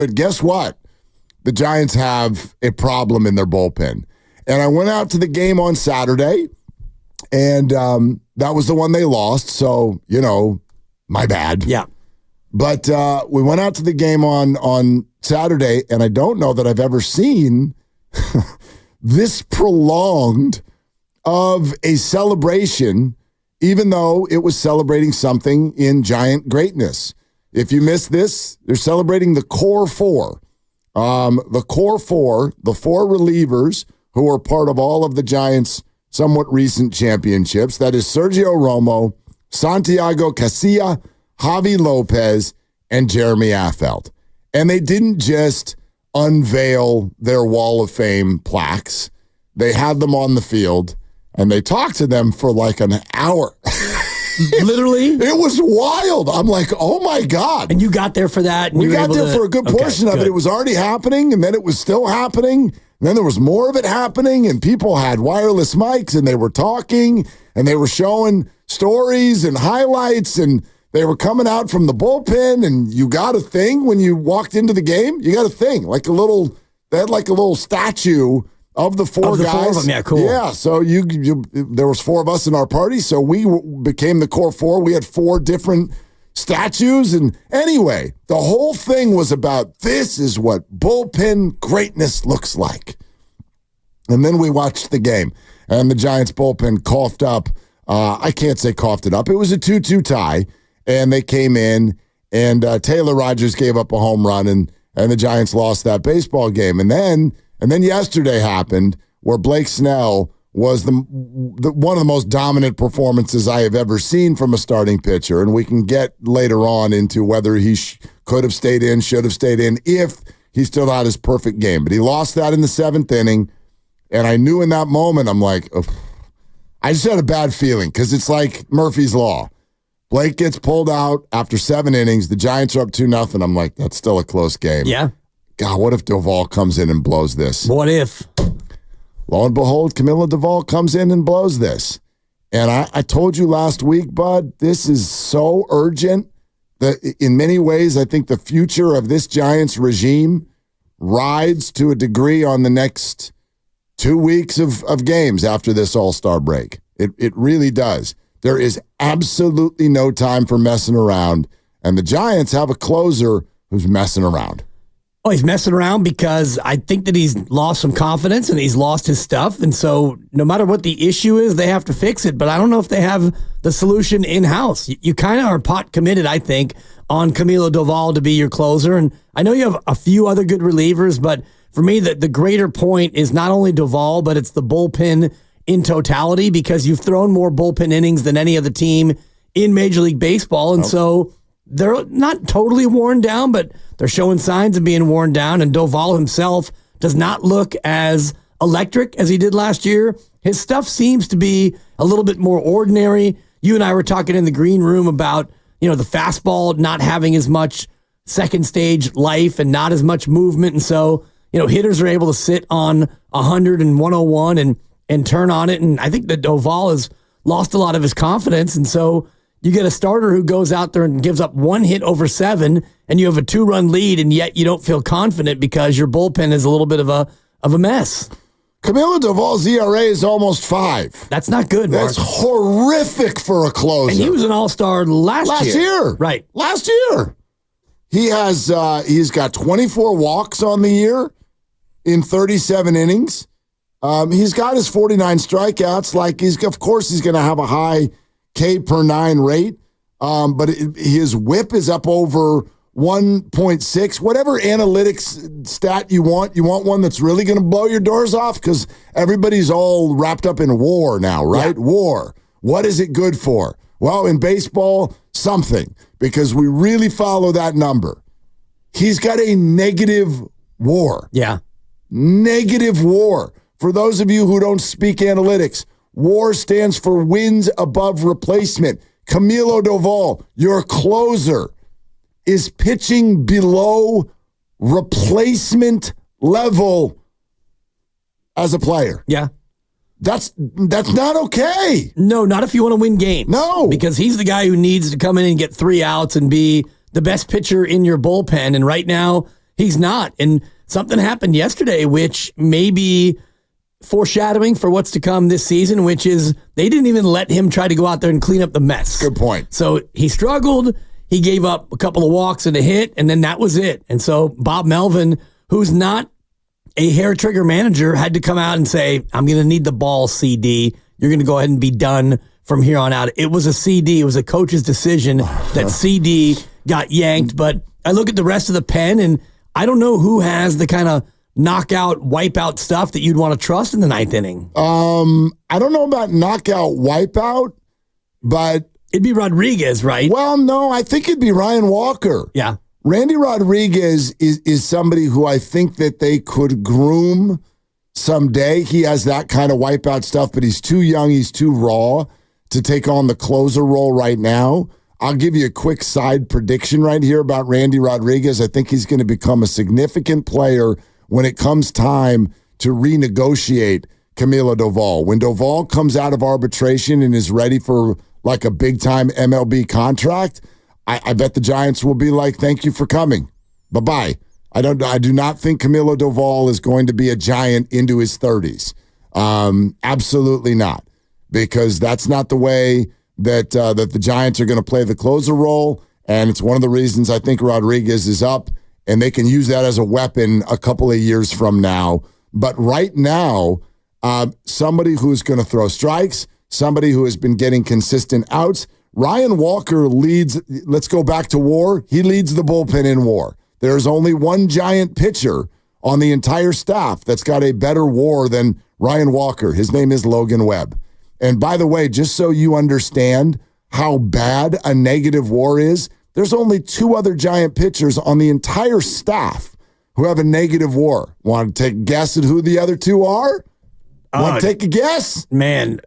But guess what? The Giants have a problem in their bullpen. And I went out to the game on Saturday, and that was the one they lost. So, my bad. Yeah. But we went out to the game on Saturday, and I don't know that I've ever seen this prolonged of a celebration, even though it was celebrating something in Giant greatness. If you missed this, they're celebrating the core four. The core four, the four relievers who are part of all of the Giants' somewhat recent championships. That is Sergio Romo, Santiago Casilla, Javi Lopez, and Jeremy Affeldt. And they didn't just unveil their Wall of Fame plaques. They had them on the field, and they talked to them for like an hour. Literally? It was wild. I'm like, oh, my God. And you got there for that? We got there for a good portion of it. It was already happening, and then it was still happening. And then there was more of it happening, and people had wireless mics, and they were talking, and they were showing stories and highlights, and they were coming out from the bullpen, and you got a thing when you walked into the game. You got a thing, they had like a little statue of the four guys. Four of them, yeah, cool. Yeah, so there was four of us in our party, so we became the core four. We had four different statues, and anyway, the whole thing was about this is what bullpen greatness looks like. And then we watched the game, and the Giants bullpen coughed up. I can't say coughed it up. It was a 2-2 tie, and they came in, and Taylor Rogers gave up a home run, and the Giants lost that baseball game. And then yesterday happened where Blake Snell was the one of the most dominant performances I have ever seen from a starting pitcher. And we can get later on into whether he could have stayed in, should have stayed in, if he still had his perfect game. But he lost that in the seventh inning. And I knew in that moment, I'm like, ugh. I just had a bad feeling because it's like Murphy's Law. Blake gets pulled out after 7 innings. The Giants are up 2-0. I'm like, that's still a close game. Yeah. God, what if Doval comes in and blows this? What if? Lo and behold, Camilo Doval comes in and blows this. And I told you last week, Bud, this is so urgent that in many ways, I think the future of this Giants regime rides to a degree on the next 2 weeks of games after this All-Star break. It really does. There is absolutely no time for messing around. And the Giants have a closer who's messing around. Oh, he's messing around because I think that he's lost some confidence and he's lost his stuff. And so no matter what the issue is, they have to fix it. But I don't know if they have the solution in-house. You kind of are pot committed, I think, on Camilo Doval to be your closer. And I know you have a few other good relievers, but for me, the greater point is not only Doval, but it's the bullpen in totality because you've thrown more bullpen innings than any other team in Major League Baseball. And so they're not totally worn down, but they're showing signs of being worn down. And Doval himself does not look as electric as he did last year. His stuff seems to be a little bit more ordinary. You and I were talking in the green room about, the fastball not having as much second stage life and not as much movement. And so, hitters are able to sit on 100 and 101 and turn on it. And I think that Doval has lost a lot of his confidence. And so you get a starter who goes out there and gives up 1 hit over 7, and you have a 2-run lead, and yet you don't feel confident because your bullpen is a little bit of a mess. Camilo Doval's ERA is almost 5. That's not good, Mark. That's horrific for a closer. And he was an all-star last year. Right. Last year. He's got 24 walks on the year in 37 innings. He's got his 49 strikeouts. Of course he's going to have a high K per 9 rate. But his whip is up over 1.6. Whatever analytics stat you want one that's really going to blow your doors off because everybody's all wrapped up in war now, right? Yeah. War. What is it good for? Well, in baseball, something, because we really follow that number. He's got a negative WAR. Yeah. Negative WAR. For those of you who don't speak analytics, WAR stands for wins above replacement. Camilo Doval, your closer, is pitching below replacement level as a player. Yeah. That's not okay. No, not if you want to win games. No. Because he's the guy who needs to come in and get 3 outs and be the best pitcher in your bullpen. And right now, He's not. And something happened yesterday, which may be foreshadowing for what's to come this season, which is they didn't even let him try to go out there and clean up the mess. Good point. So he struggled. He gave up a couple of walks and a hit, and then that was it. And so Bob Melvin, who's not a hair trigger manager, had to come out and say, I'm going to need the ball, CD. You're going to go ahead and be done from here on out. It was a CD. It was a coach's decision that CD got yanked. But I look at the rest of the pen, and I don't know who has the kind of knockout, wipeout stuff that you'd want to trust in the ninth inning. I don't know about knockout, wipeout, but it'd be Rodriguez, right? Well, no, I think it'd be Ryan Walker. Yeah. Randy Rodriguez is somebody who I think that they could groom someday. He has that kind of wipeout stuff, but he's too young, he's too raw to take on the closer role right now. I'll give you a quick side prediction right here about Randy Rodriguez. I think he's going to become a significant player when it comes time to renegotiate Camilo Doval. When Doval comes out of arbitration and is ready for like a big-time MLB contract, I bet the Giants will be like, thank you for coming. Bye-bye. I do not think Camilo Doval is going to be a Giant into his 30s. Absolutely not. Because that's not the way that the Giants are going to play the closer role, and it's one of the reasons I think Rodriguez is up, and they can use that as a weapon a couple of years from now. But right now, somebody who's going to throw strikes, somebody who has been getting consistent outs, Ryan Walker leads, let's go back to WAR, he leads the bullpen in WAR. There's only one Giant pitcher on the entire staff that's got a better WAR than Ryan Walker. His name is Logan Webb. And by the way, just so you understand how bad a negative WAR is, there's only two other Giant pitchers on the entire staff who have a negative WAR. Want to take a guess at who the other two are? Want to take a guess? Man,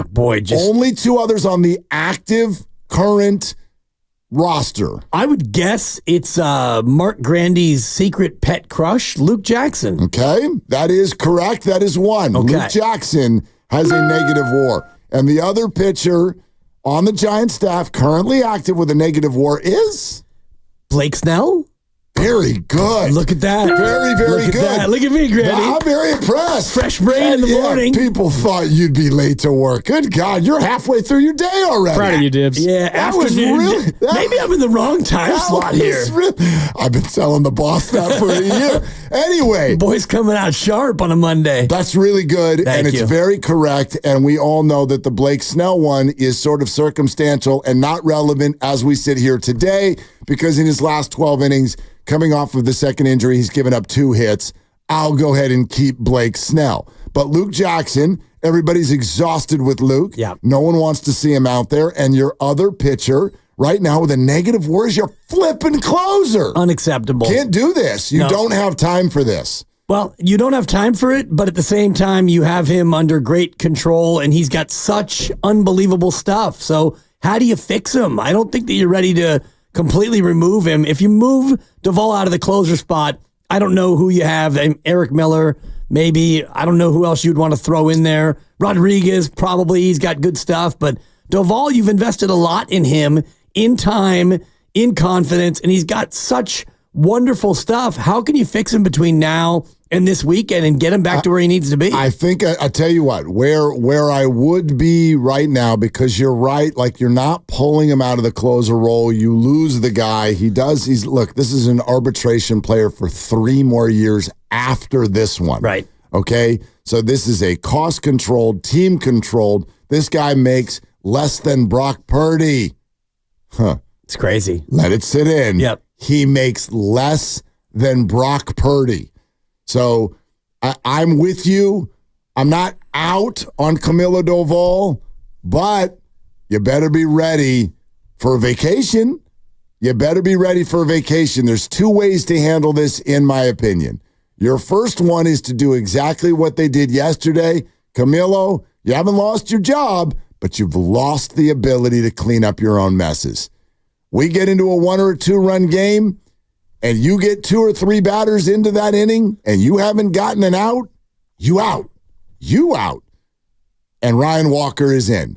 boy, only two others on the active current roster. I would guess it's Mark Grandy's secret pet crush, Luke Jackson. Okay, that is correct. That is one. Okay. Luke Jackson has a negative WAR. And the other pitcher on the Giant staff currently active with a negative WAR is Blake Snell. Very good. Look at that. Very, very Look good. At that. Look at me, Granny. I'm very impressed. Fresh brain in the morning. People thought you'd be late to work. Good God, you're halfway through your day already. Proud of you, Dibs. Yeah, that was really. Maybe I'm in the wrong time slot here. I've been telling the boss that for a year. Anyway. Boy's coming out sharp on a Monday. That's really good, and it's very correct, and we all know that the Blake Snell one is sort of circumstantial and not relevant as we sit here today, because in his last 12 innings, coming off of the second injury, he's given up 2 hits. I'll go ahead and keep Blake Snell. But Luke Jackson, everybody's exhausted with Luke. Yeah. No one wants to see him out there. And your other pitcher right now with a negative WAR is your flipping closer. Unacceptable. Can't do this. You don't have time for this. Well, you don't have time for it, but at the same time, you have him under great control, and he's got such unbelievable stuff. So how do you fix him? I don't think that you're ready to completely remove him. If you move Doval out of the closer spot, I don't know who you have. Eric Miller, maybe. I don't know who else you'd want to throw in there. Rodriguez, probably. He's got good stuff. But Doval, you've invested a lot in him, in time, in confidence, and he's got such wonderful stuff. How can you fix him between now and this weekend and get him back to where he needs to be? I think I tell you what, where I would be right now, because you're right, like you're not pulling him out of the closer role. You lose the guy. Look, this is an arbitration player for 3 more years after this one. Right. Okay. So this is a cost controlled, team controlled. This guy makes less than Brock Purdy. Huh. It's crazy. Let it sit in. Yep. He makes less than Brock Purdy. So I'm with you. I'm not out on Camilo Doval, but you better be ready for a vacation. You better be ready for a vacation. There's 2 ways to handle this, in my opinion. Your first one is to do exactly what they did yesterday. Camilo, you haven't lost your job, but you've lost the ability to clean up your own messes. We get into a 1 or 2 run game, and you get 2 or 3 batters into that inning, and you haven't gotten an out, you out. You out. And Ryan Walker is in.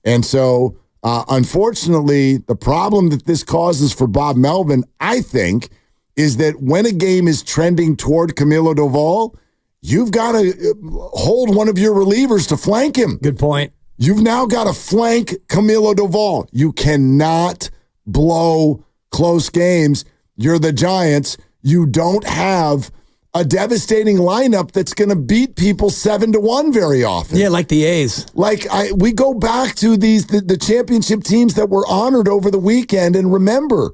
And so, unfortunately, the problem that this causes for Bob Melvin, I think, is that when a game is trending toward Camilo Doval, you've got to hold one of your relievers to flank him. Good point. You've now got to flank Camilo Doval. You cannot blow close games. You're the Giants. You don't have a devastating lineup that's going to beat people 7-1 very often. Yeah, like the A's. We go back to the championship teams that were honored over the weekend, and remember,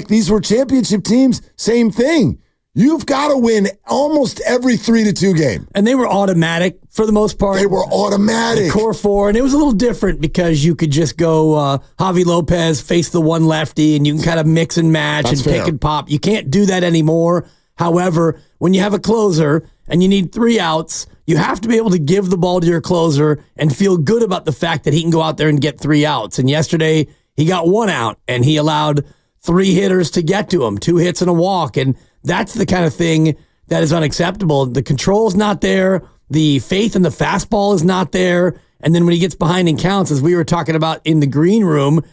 these were championship teams, same thing. You've got to win almost every 3-2 game. And they were automatic for the most part. They were automatic. The core four. And it was a little different because you could just go Javi Lopez, face the one lefty, and you can kind of mix and match. That's and fair. Pick and pop. You can't do that anymore. However, when you have a closer and you need 3 outs, you have to be able to give the ball to your closer and feel good about the fact that he can go out there and get 3 outs. And yesterday, he got 1 out, and he allowed 3 hitters to get to him, 2 hits and a walk. And that's the kind of thing that is unacceptable. The control is not there. The faith in the fastball is not there. And then when he gets behind and counts, as we were talking about in the green room,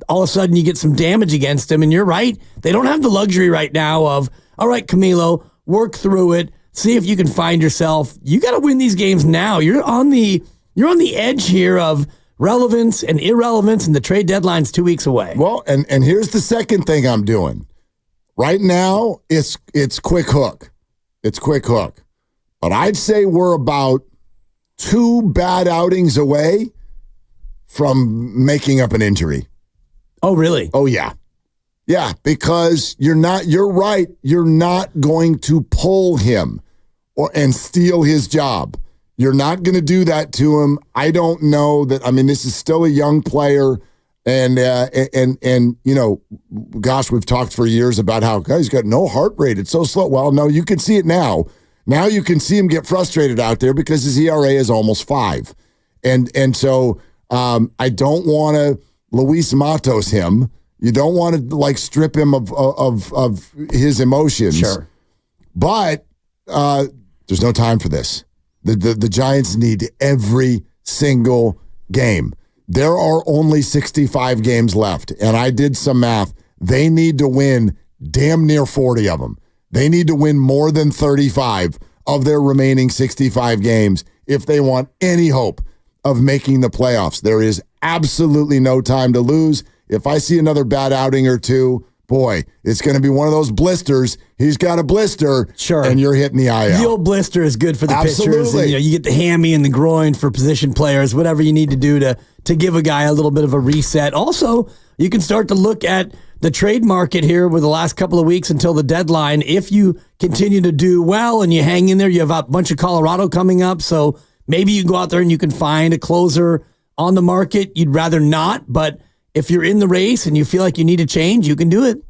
all of a sudden you get some damage against him. And you're right. They don't have the luxury right now of, all right, Camilo, work through it. See if you can find yourself. You got to win these games now. You're on the edge here of relevance and irrelevance, and the trade deadline's 2 weeks away. Well, and here's the second thing I'm doing. Right now, it's quick hook. It's quick hook. But I'd say we're about 2 bad outings away from making up an injury. Oh, really? Oh, yeah. Yeah, because you're right. You're not going to pull him and steal his job. You're not going to do that to him. I don't know that. I mean, this is still a young player. And gosh, we've talked for years about how he's got no heart rate. It's so slow. Well, no, you can see it now. Now you can see him get frustrated out there because his ERA is almost 5. And so I don't want to Luis Matos him. You don't want to strip him of his emotions. Sure. But there's no time for this. The Giants need every single game. There are only 65 games left, and I did some math. They need to win damn near 40 of them. They need to win more than 35 of their remaining 65 games if they want any hope of making the playoffs. There is absolutely no time to lose. If I see another bad outing or two, boy, it's going to be one of those blisters. He's got a blister, sure, and you're hitting the IL. The old blister is good for the Absolutely. pitchers. And, you get the hammy and the groin for position players, whatever you need to do to give a guy a little bit of a reset. Also, you can start to look at the trade market here with the last couple of weeks until the deadline. If you continue to do well and you hang in there, you have a bunch of Colorado coming up, so maybe you go out there and you can find a closer on the market. You'd rather not, but if you're in the race and you feel like you need to change, you can do it.